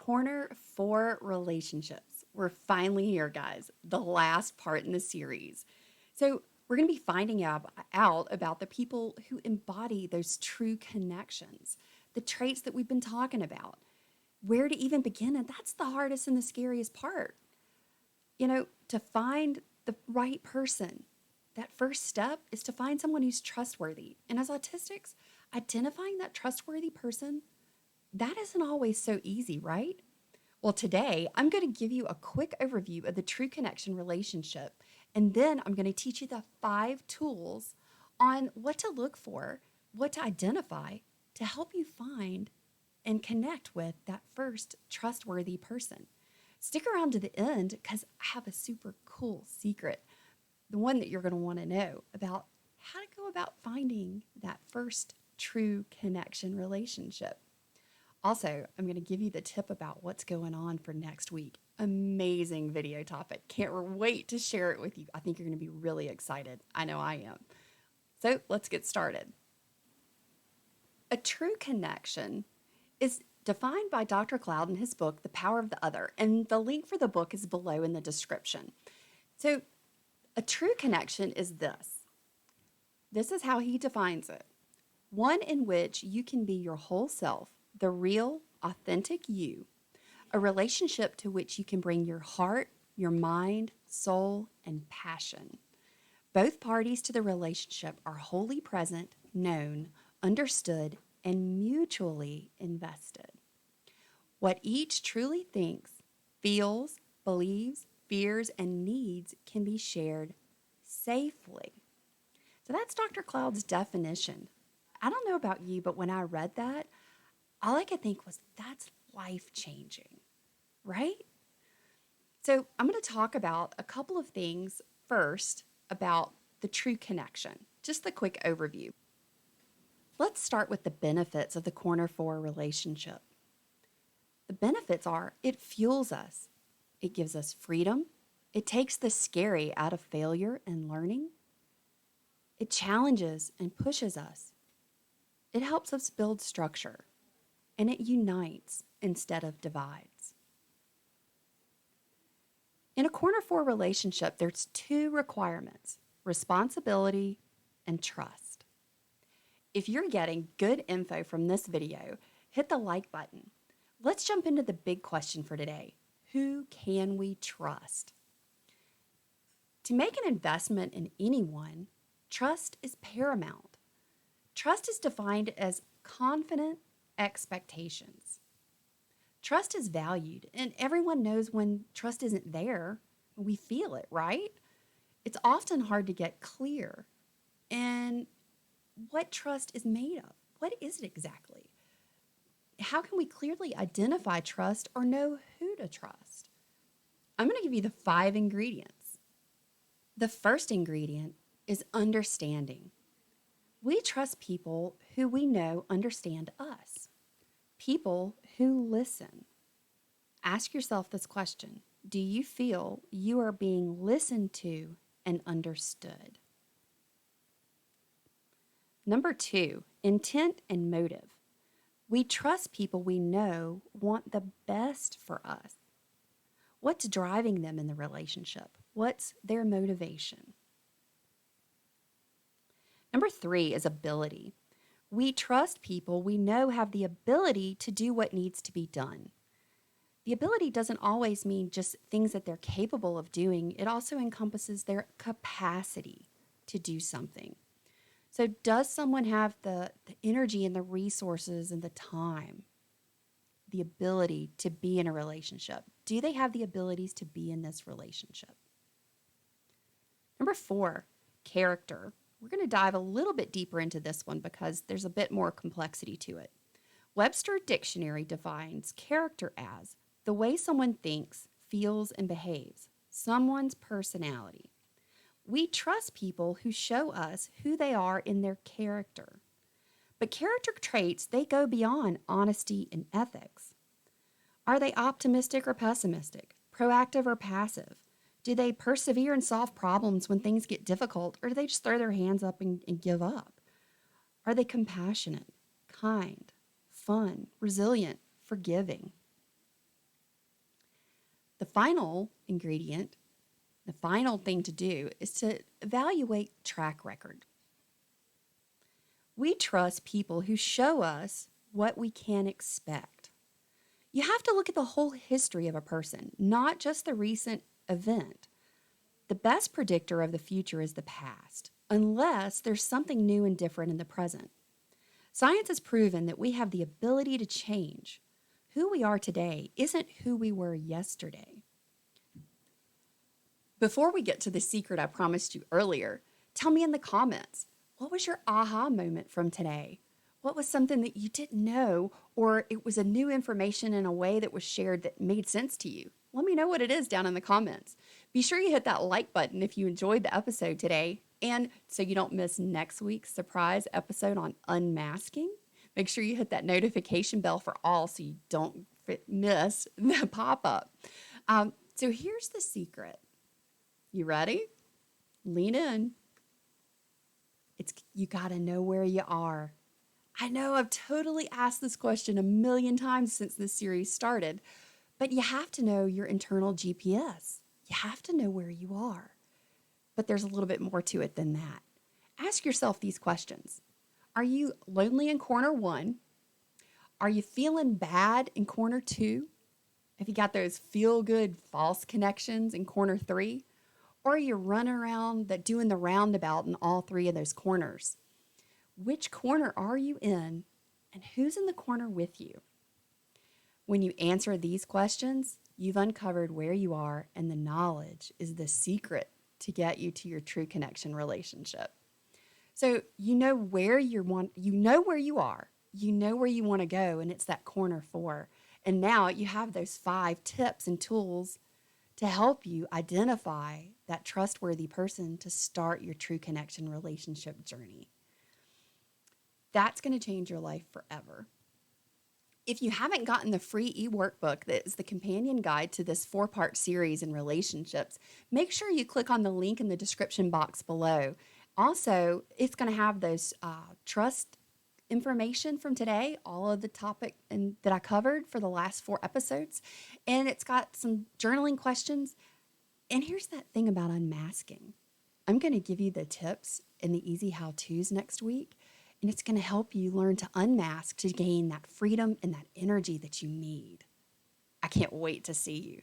Corner for relationships. We're finally here, guys. The last part in the series. So, we're going to be finding out about the people who embody those true connections, the traits that we've been talking about, where to even begin. And that's the hardest and the scariest part. To find the right person. That first step is to find someone who's trustworthy. And as autistics, identifying that trustworthy person, that isn't always so easy, right? Well, today I'm going to give you a quick overview of the true connection relationship, and then I'm going to teach you the 5 tools on what to look for, what to identify to help you find and connect with that first trustworthy person. Stick around to the end because I have a super cool secret, the one that you're going to want to know about how to go about finding that first true connection relationship. Also, I'm going to give you the tip about what's going on for next week. Amazing video topic. Can't wait to share it with you. I think you're going to be really excited. I know I am. So let's get started. A true connection is defined by Dr. Cloud in his book, The Power of the Other, and the link for the book is below in the description. So a true connection is this. This is how he defines it. One in which you can be your whole self, the real, authentic you, a relationship to which you can bring your heart, your mind, soul, and passion. Both parties to the relationship are wholly present, known, understood, and mutually invested. What each truly thinks, feels, believes, fears, and needs can be shared safely. So that's Dr. Cloud's definition. I don't know about you, but when I read that, all I could think was, that's life-changing, right? So I'm going to talk about a couple of things first about the true connection, just the quick overview. Let's start with the benefits of the Corner 4 relationship. The benefits are it fuels us. It gives us freedom. It takes the scary out of failure and learning. It challenges and pushes us. It helps us build structure. And it unites instead of divides. In a Corner 4 relationship, there's 2 requirements, responsibility and trust. If you're getting good info from this video, hit the like button. Let's jump into the big question for today. Who can we trust? To make an investment in anyone, trust is paramount. Trust is defined as confident expectations. Trust is valued, and everyone knows when trust isn't there. We feel it, right? It's often hard to get clear. And what trust is made of? What is it exactly? How can we clearly identify trust or know who to trust? I'm going to give you the 5 ingredients. The first ingredient is understanding. We trust people who we know understand us. People who listen. Ask yourself this question. Do you feel you are being listened to and understood? Number 2, intent and motive. We trust people we know want the best for us. What's driving them in the relationship? What's their motivation? Number 3 is ability. We trust people we know have the ability to do what needs to be done. The ability doesn't always mean just things that they're capable of doing. It also encompasses their capacity to do something. So does someone have the energy and the resources and the time, the ability to be in a relationship? Do they have the abilities to be in this relationship? Number 4, character. We're going to dive a little bit deeper into this one because there's a bit more complexity to it. Webster Dictionary defines character as the way someone thinks, feels, and behaves, someone's personality. We trust people who show us who they are in their character. But character traits, they go beyond honesty and ethics. Are they optimistic or pessimistic, proactive or passive? Do they persevere and solve problems when things get difficult, or do they just throw their hands up and give up? Are they compassionate, kind, fun, resilient, forgiving? The final ingredient, the final thing to do is to evaluate track record. We trust people who show us what we can expect. You have to look at the whole history of a person, not just the recent event. The best predictor of the future is the past, unless there's something new and different in the present. Science has proven that we have the ability to change. Who we are today isn't who we were yesterday. Before we get to the secret I promised you earlier, tell me in the comments, what was your aha moment from today? What was something that you didn't know, or it was a new information in a way that was shared that made sense to you? Let me know what it is down in the comments. Be sure you hit that like button if you enjoyed the episode today. And so you don't miss next week's surprise episode on unmasking, make sure you hit that notification bell for all so you don't miss the pop-up. So here's the secret. You ready? Lean in. You got to know where you are. I know I've totally asked this question a million times since this series started, but you have to know your internal GPS. You have to know where you are. But there's a little bit more to it than that. Ask yourself these questions. Are you lonely in corner 1? Are you feeling bad in corner 2? Have you got those feel-good false connections in corner 3? Or are you running around doing the roundabout in all 3 of those corners? Which corner are you in, and who's in the corner with you? When you answer these questions, you've uncovered where you are, and the knowledge is the secret to get you to your true connection relationship. So you know where you are, you know where you want to go, and it's that corner 4. And now you have those 5 tips and tools to help you identify that trustworthy person to start your true connection relationship journey. That's going to change your life forever. If you haven't gotten the free eWorkbook that is the companion guide to this 4-part series in relationships, make sure you click on the link in the description box below. Also, it's going to have those trust information from today, all of the topic that I covered for the last 4 episodes, and it's got some journaling questions. And here's that thing about unmasking. I'm going to give you the tips and the easy how-tos next week, and it's going to help you learn to unmask to gain that freedom and that energy that you need. I can't wait to see you.